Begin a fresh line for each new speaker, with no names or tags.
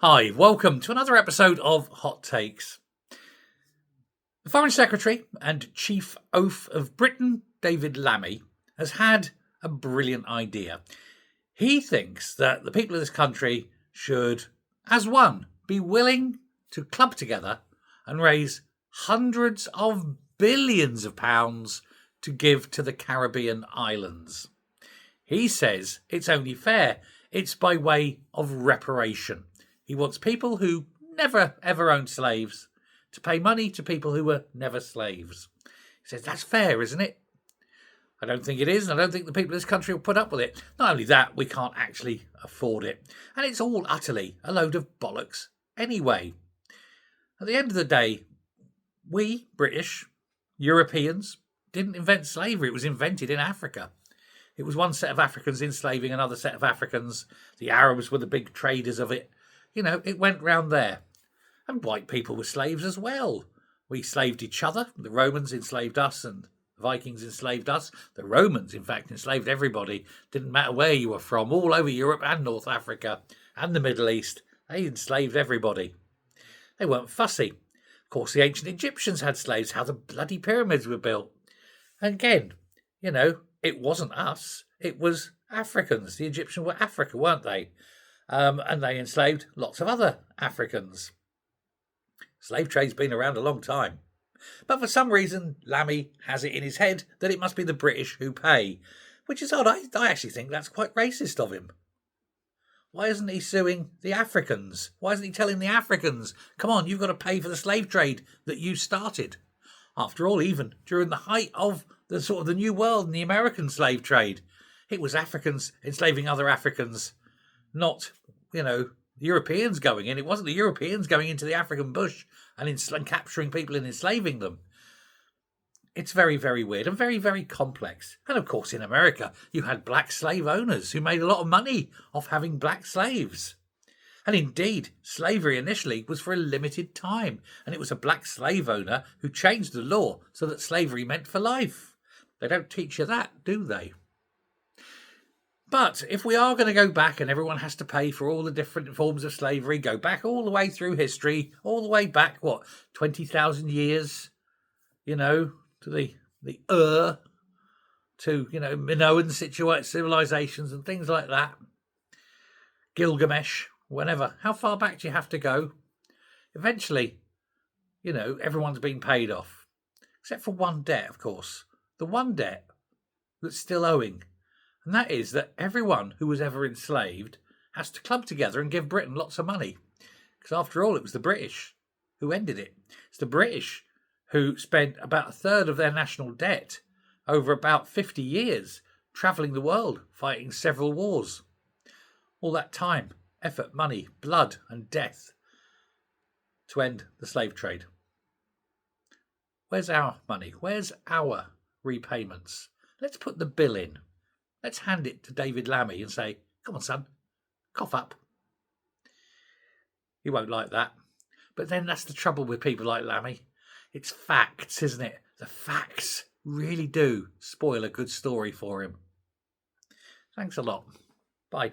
Hi, welcome to another episode of Hot Takes. The Foreign Secretary and Chief Oath of Britain, David Lammy, has had a brilliant idea. He thinks that the people of this country should, as one, be willing to club together and raise hundreds of billions of pounds to give to the Caribbean islands. He says it's only fair. It's by way of reparation. He wants people who never ever owned slaves to pay money to people who were never slaves. He says that's fair, isn't it? I don't think it is, and I don't think the people of this country will put up with it. Not only that, we can't actually afford it. And it's all utterly a load of bollocks anyway. At the end of the day, we, British, Europeans, didn't invent slavery. It was invented in Africa. It was one set of Africans enslaving another set of Africans. The Arabs were the big traders of it. You know, it went round there. And white people were slaves as well. We enslaved each other. The Romans enslaved us and the Vikings enslaved us. The Romans, in fact, enslaved everybody. Didn't matter where you were from, all over Europe and North Africa and the Middle East. They enslaved everybody. They weren't fussy. Of course, the ancient Egyptians had slaves. How the bloody pyramids were built. And again, you know, it wasn't us. It was Africans. The Egyptians were Africa, weren't they? And they enslaved lots of other Africans. Slave trade's been around a long time. But for some reason, Lammy has it in his head that it must be the British who pay, which is odd. I actually think that's quite racist of him. Why isn't he suing the Africans? Why isn't he telling the Africans, come on, you've got to pay for the slave trade that you started? After all, even during the height of the sort of the New World and the American slave trade, it was Africans enslaving other Africans, not, you know, the Europeans going in. It wasn't the Europeans going into the African bush and capturing people and enslaving them. It's very, very weird and very, very complex. And of course, in America, you had black slave owners who made a lot of money off having black slaves. And indeed, slavery initially was for a limited time. And it was a black slave owner who changed the law so that slavery meant for life. They don't teach you that, do they? But if we are going to go back and everyone has to pay for all the different forms of slavery, go back all the way through history, all the way back, 20,000 years, you know, to to, you know, Minoan civilizations and things like that. Gilgamesh, whenever. How far back do you have to go? Eventually, you know, everyone's been paid off. Except for one debt, of course. The one debt that's still owing. And that is that everyone who was ever enslaved has to club together and give Britain lots of money. Because after all, it was the British who ended it. It's the British who spent about a third of their national debt over about 50 years travelling the world, fighting several wars. All that time, effort, money, blood and death to end the slave trade. Where's our money? Where's our repayments? Let's put the bill in. Let's hand it to David Lammy and say, come on, son, cough up. He won't like that. But then that's the trouble with people like Lammy. It's facts, isn't it? The facts really do spoil a good story for him. Thanks a lot. Bye.